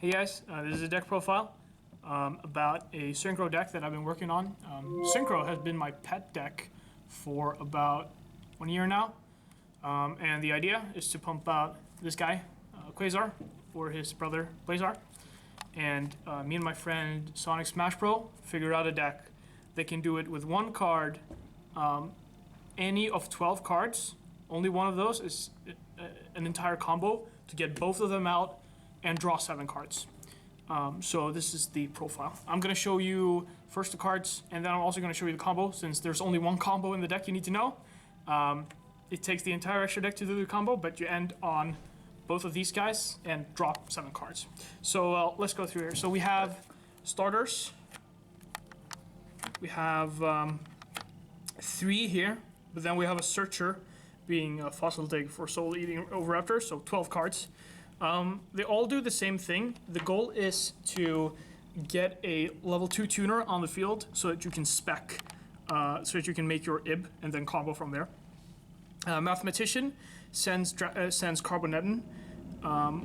Hey guys, this is a deck profile about a Synchro deck that I've been working on. Synchro has been my pet deck for about 1 year now, and the idea is to pump out this guy, Quasar, or his brother, Quasar, and me and my friend Sonic Smash Pro figured out a deck that can do it with one card, any of 12 cards. Only one of those is an entire combo to get both of them out and draw 7 cards. So this is the profile. I'm going to show you first the cards, and then I'm also going to show you the combo, since there's only one combo in the deck you need to know. It takes the entire extra deck to do the combo, but you end on both of these guys and drop 7 cards. So let's go through here. So we have starters. We have 3 here, but then we have a searcher, being a fossil dig for soul eating Oviraptor, so 12 cards. They all do the same thing. The goal is to get a level 2 tuner on the field so that you can spec, so that you can make your IB and then combo from there. Mathematician sends Carbonetin,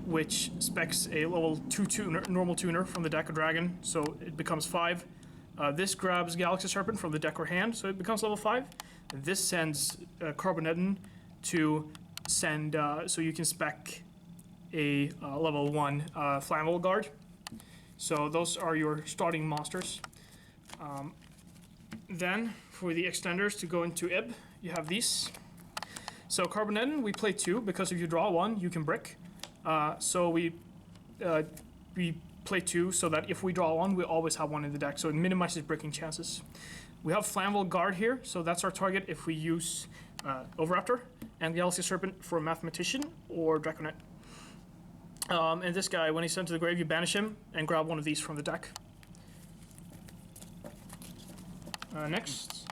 which specs a level 2 tuner, normal tuner from the deck of Dragon, so it becomes 5. This grabs Galaxy Serpent from the deck or hand, so it becomes level 5. This sends Carbonetin to send, so you can spec a level 1 Flammable Guard. So those are your starting monsters. Then for the extenders to go into IB, you have these. So Carbonetin, we play 2 because if you draw 1, you can brick. So we play 2 so that if we draw 1, we always have 1 in the deck, so it minimizes bricking chances. We have Flammable Guard here, so that's our target if we use Oviraptor, and Galaxy Serpent for Mathematician or Draconet. And this guy, when he's sent to the grave, you banish him and grab one of these from the deck. Next,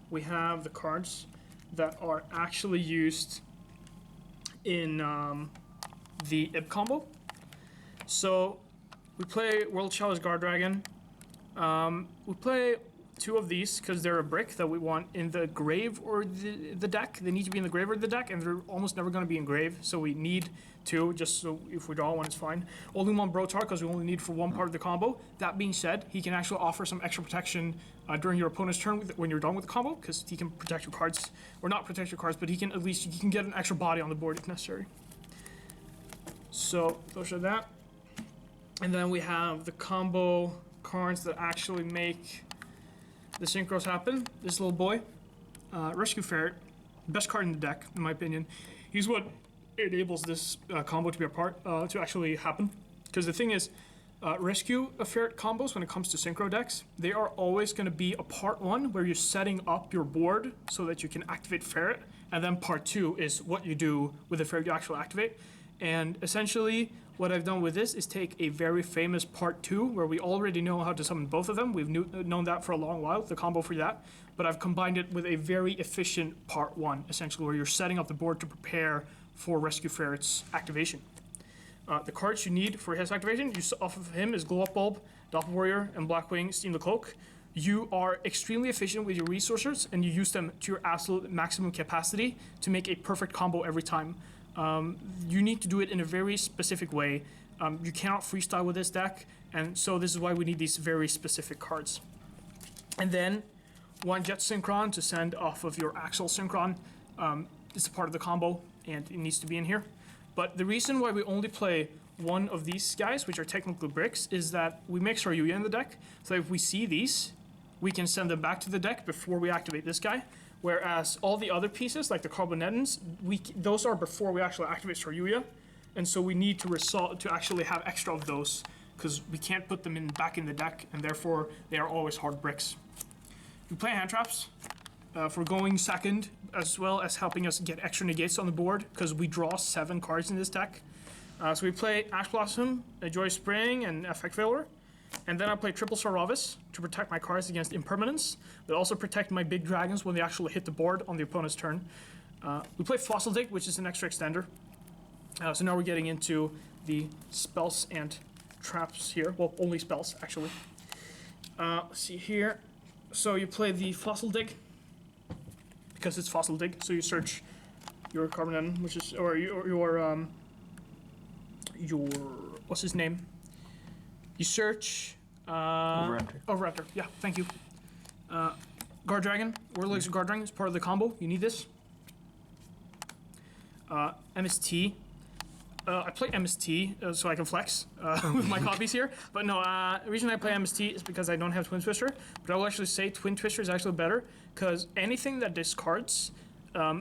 we have the cards that are actually used in the IB combo. So we play World Chalice Guard Dragon. We play 2 of these because they're a brick that we want in the grave or the deck. They need to be in the grave or the deck, and they're almost never going to be in grave, so we need 2, just so if we draw 1, it's fine. Only 1 Brotar because we only need for 1 part of the combo. That being said, he can actually offer some extra protection during your opponent's turn when you're done with the combo, because he can protect your cards, or not protect your cards, but he can at least, you can get an extra body on the board if necessary. So those are that. And then we have the combo cards that actually make the synchros happen. This little boy, Rescue Ferret, best card in the deck, in my opinion. He's what enables this combo to be a part, to actually happen. Because the thing is, Rescue Ferret combos, when it comes to synchro decks, they are always going to be a part 1 where you're setting up your board so that you can activate Ferret, and then part 2 is what you do with the Ferret you actually activate. And essentially, what I've done with this is take a very famous part 2, where we already know how to summon both of them. We've known that for a long while, the combo for that. But I've combined it with a very efficient part 1, essentially, where you're setting up the board to prepare for Rescue Ferret's activation. The cards you need for his activation, off of him is Glow Up Bulb, Doppel Warrior, and Blackwing Steam the Cloak. You are extremely efficient with your resources, and you use them to your absolute maximum capacity to make a perfect combo every time. You need to do it in a very specific way. You cannot freestyle with this deck, and so this is why we need these very specific cards. And then 1 Jet Synchron to send off of your Axle Synchron. It's a part of the combo, and it needs to be in here. But the reason why we only play 1 of these guys, which are technically bricks, is that we make Saryuya in the deck, so if we see these, we can send them back to the deck before we activate this guy. Whereas all the other pieces, like the Carbonetins, those are before we actually activate Saryuya, and so we need to actually have extra of those, because we can't put them back in the deck, and therefore they are always hard bricks. We play hand traps for going second, as well as helping us get extra negates on the board, because we draw 7 cards in this deck. So we play Ash Blossom, Joy Spring, and Effect Failure. And then I play Triple Saravis to protect my cards against impermanence, but also protect my big dragons when they actually hit the board on the opponent's turn. We play Fossil Dig, which is an extra extender. So now we're getting into the spells and traps here. Well, only spells, actually. Let's see here. So you play the Fossil Dig, because it's Fossil Dig, so you search your Carbonetin, which is, or your what's his name? You search. Overraptor. Overraptor. Yeah, thank you. Guard Dragon. World Legacy Guard Dragon is part of the combo. You need this. MST. I play MST so I can flex with my copies here. But no, the reason I play MST is because I don't have Twin Twister. But I will actually say Twin Twister is actually better because anything that discards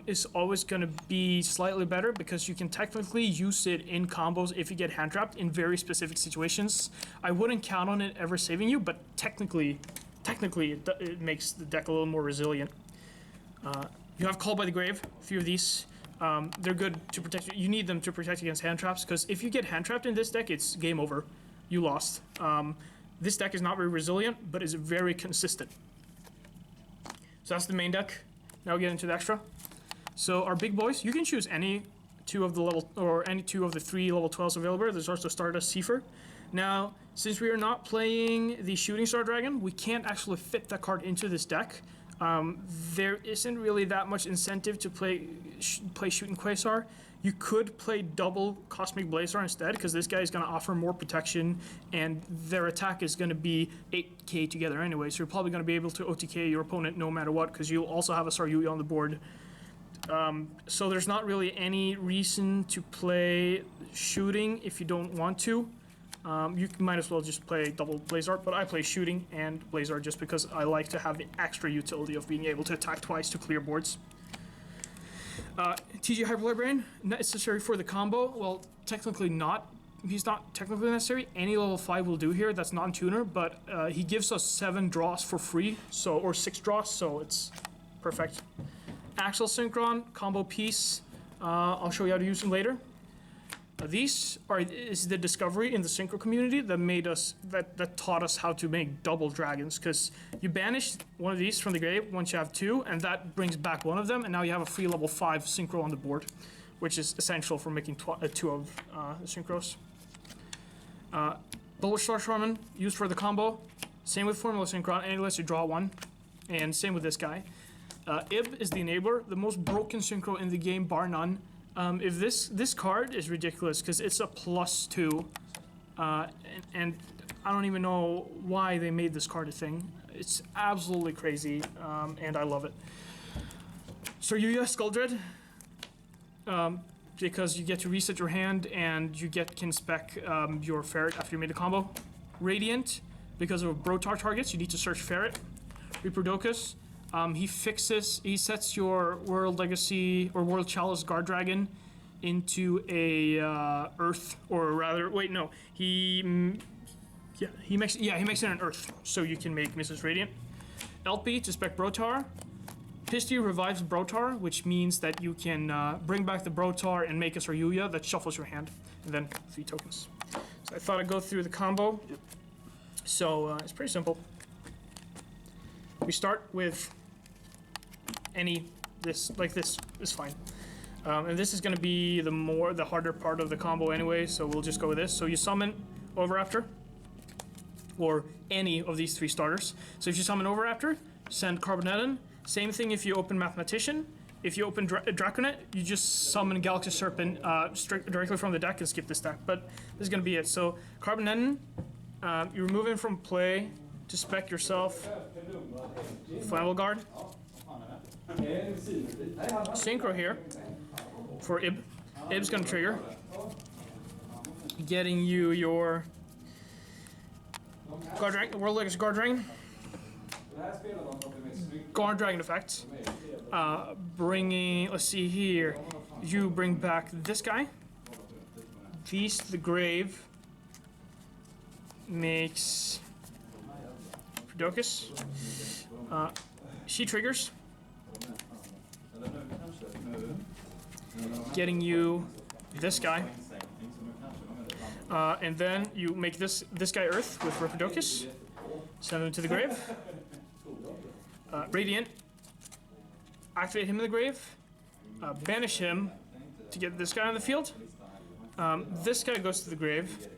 is always going to be slightly better because you can technically use it in combos if you get hand trapped in very specific situations. I wouldn't count on it ever saving you, but technically it makes the deck a little more resilient. You have Called by the Grave, a few of these. They're good to protect you. You need them to protect against hand traps because if you get hand trapped in this deck, it's game over. You lost. This deck is not very resilient, but is very consistent. So that's the main deck. Now we get into the extra. So our big boys, you can choose any two of the three level 12s available. There's also Stardust Seifer. Now, since we are not playing the Shooting Star Dragon, we can't actually fit that card into this deck. There isn't really that much incentive to play Shooting Quasar. You could play double Cosmic Blazar instead, because this guy is going to offer more protection, and their attack is going to be 8k together anyway, so you're probably going to be able to OTK your opponent no matter what, because you'll also have a Saryuya on the board. So there's not really any reason to play Shooting if you don't want to. You might as well just play double Blazar, but I play Shooting and Blazar just because I like to have the extra utility of being able to attack twice to clear boards. TG Hyperlibrarian, necessary for the combo. Well, technically not. He's not technically necessary. Any level 5 will do here. That's non-tuner, but he gives us 7 draws for free, or 6 draws, so it's perfect. Axial Synchron, combo piece. I'll show you how to use them later. These is the discovery in the Synchro community that taught us how to make double dragons, because you banish one of these from the grave once you have 2, and that brings back one of them, and now you have a free level 5 Synchro on the board, which is essential for making 2 of the Synchros. Bullish Star Shaman, used for the combo. Same with Formula Synchron, and it lets you draw 1, and same with this guy. Ib is the enabler, the most broken Synchro in the game, bar none. If this card is ridiculous because it's a +2, and I don't even know why they made this card a thing. It's absolutely crazy, and I love it. Saryuya Skulldread, because you get to reset your hand and you can spec your Ferret after you made a combo. Radiant, because of Brotar targets, you need to search Ferret. Reproducus. He sets your World Legacy or World Chalice Guard Dragon into a Earth, or rather, wait, no, he makes it an Earth, so you can make Mrs. Radiant. LP to spec Brotar. Pisty revives Brotar, which means that you can bring back the Brotar and make a Saryuya that shuffles your hand, and then 3 tokens. So I thought I'd go through the combo. So it's pretty simple. We start with this is fine. And this is going to be the harder part of the combo anyway, so we'll just go with this. So you summon Overraptor, or any of these 3 starters. So if you summon Overraptor, send Carbonetin. Same thing if you open Mathematician. If you open Draconet, you just summon Galaxy Serpent directly from the deck and skip this deck. But this is going to be it. So Carbonetin, you remove him from play to spec yourself Flammable Guard. Synchro here for Ib. Ib's gonna trigger, getting you your World Legacy Guard Dragon. Guard Dragon effect. Let's see here. You bring back this guy. Feast the Grave. Makes Docus. She triggers, getting you this guy, and then you make this guy Earth with Rhapidocus, send him to the grave. Radiant, activate him in the grave, banish him to get this guy on the field. This guy goes to the grave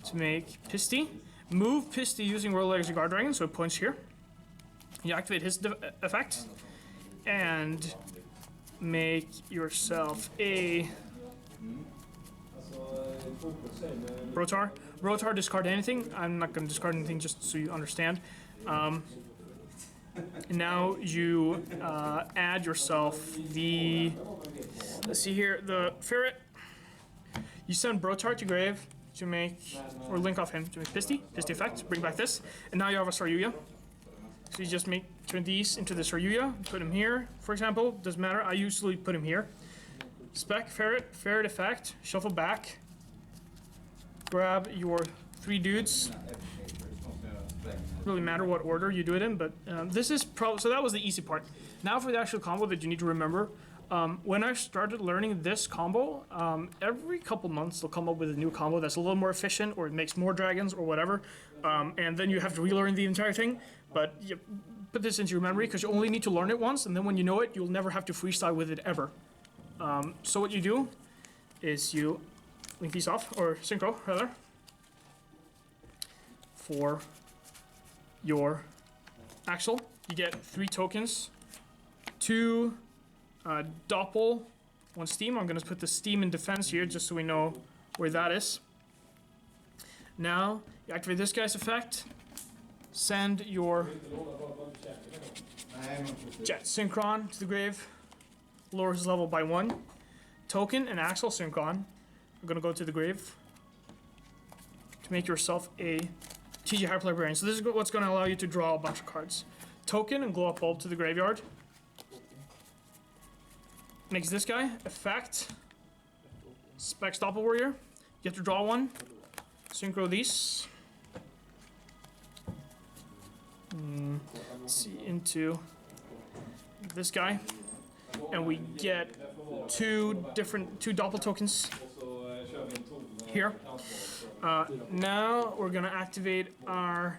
to make Pisty. Move Pisty using World Legacy Guard Dragon, so it points here. You activate his effect, and make yourself a Brotar. Rotar, discard anything. I'm not going to discard anything just so you understand. And now you add yourself the, let's see here, the ferret. You send Brotar to grave to make, or link off him to make Pisty effect, bring back this, and now you have a Saryuya. So you just turn these into the Saryuya, put him here, for example, doesn't matter, I usually put him here. Spec, ferret effect, shuffle back, grab your 3 dudes. Really matter what order you do it in, but this is probably, so that was the easy part. Now for the actual combo that you need to remember. When I started learning this combo, every couple months they'll come up with a new combo that's a little more efficient, or it makes more dragons, or whatever, and then you have to relearn the entire thing. But you put this into your memory because you only need to learn it once, and then when you know it, you'll never have to freestyle with it ever. So what you do is you link these off, or synchro rather, for your Axel. You get 3 tokens, 2 Doppel, 1 steam. I'm going to put the steam in defense here just so we know where that is. Now you activate this guy's effect, send your Jet Synchron to the grave, lower his level by 1. Token and Axel Synchron are going to go to the grave to make yourself a TG Hyper Librarian. So this is what's going to allow you to draw a bunch of cards. Token and Glow Up Bulb to the graveyard. Makes this guy effect. Specs Doppel Warrior. You have to draw 1. Synchro these. Let's see, into this guy. And we get 2 Doppel tokens here. Now we're gonna activate our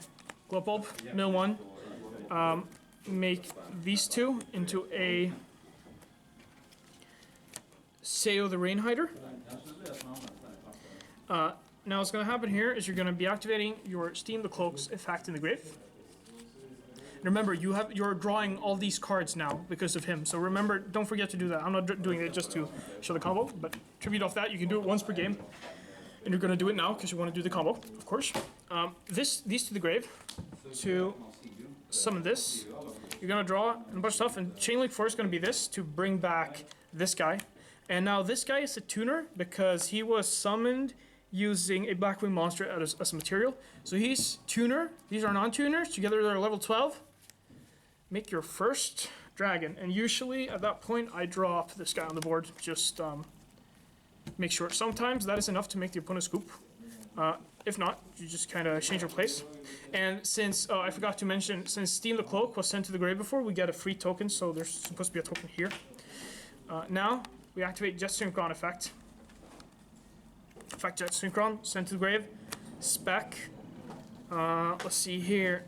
Glow Bulb, mill 1. Make these 2 into a Seo the Rain Hider. Now what's going to happen here is you're going to be activating your Steam the Cloak's effect in the grave. And remember, you're drawing all these cards now because of him. So remember, don't forget to do that. I'm not doing it just to show the combo, but tribute off that. You can do it once per game. And you're going to do it now because you want to do the combo, of course. These to the grave to summon this. You're going to draw a bunch of stuff, and Chain Link 4 is going to be this to bring back this guy. And now this guy is a tuner because he was summoned using a Blackwing monster as a material. So he's tuner. These are non-tuners. Together they're level 12. Make your first dragon. And usually at that point I drop this guy on the board. Just make sure. Sometimes that is enough to make the opponent scoop. If not, you just kind of change your place. And since, I forgot to mention, since Steam the Cloak was sent to the grave before, we get a free token. So there's supposed to be a token here. Now, we activate Jet Synchron effect. Effect Jet Synchron, send to the grave. Spec. Let's see here.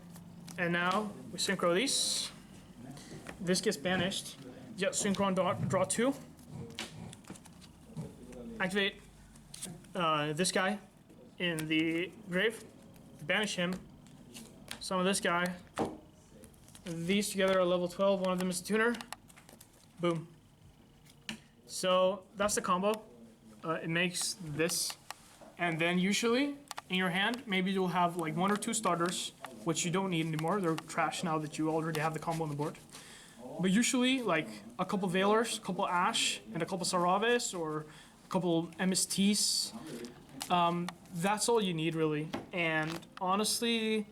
And now we synchro these. This gets banished. Jet Synchron draw 2. Activate this guy in the grave. Banish him. Summon this guy. These together are level 12. One of them is a tuner. Boom. So that's the combo. It makes this, and then usually in your hand, maybe you'll have like 1 or 2 starters, which you don't need anymore. They're trash now that you already have the combo on the board. But usually like a couple Veilers, a couple Ash, and a couple Saraves, or a couple MSTs. That's all you need really. And honestly,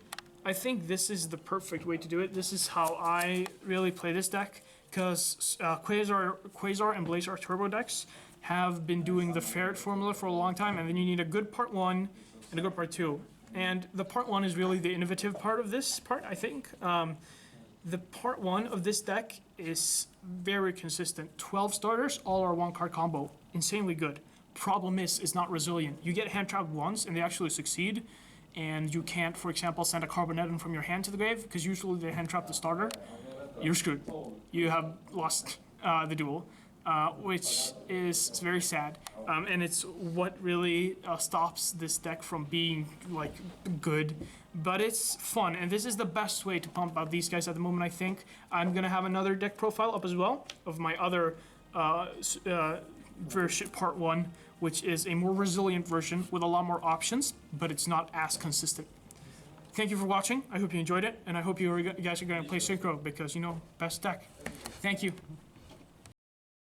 I think this is the perfect way to do it. This is how I really play this deck. Because Quasar and Blazar turbo decks have been doing the ferret formula for a long time, and then you need a good part 1 and a good part 2. And the part 1 is really the innovative part of this part, I think. The part 1 of this deck is very consistent. 12 starters, all are 1-card combo. Insanely good. Problem is, it's not resilient. You get hand trapped once, and they actually succeed, and you can't, for example, send a Carbonetton from your hand to the grave, because usually they hand trap the starter. You're screwed. You have lost the duel, which is very sad. And it's what really stops this deck from being like good. But it's fun, and this is the best way to pump out these guys at the moment, I think. I'm going to have another deck profile up as well of my other version, part 1, which is a more resilient version with a lot more options, but it's not as consistent. Thank you for watching. I hope you enjoyed it, and I hope you guys are going to play Synchro because, best deck. Thank you.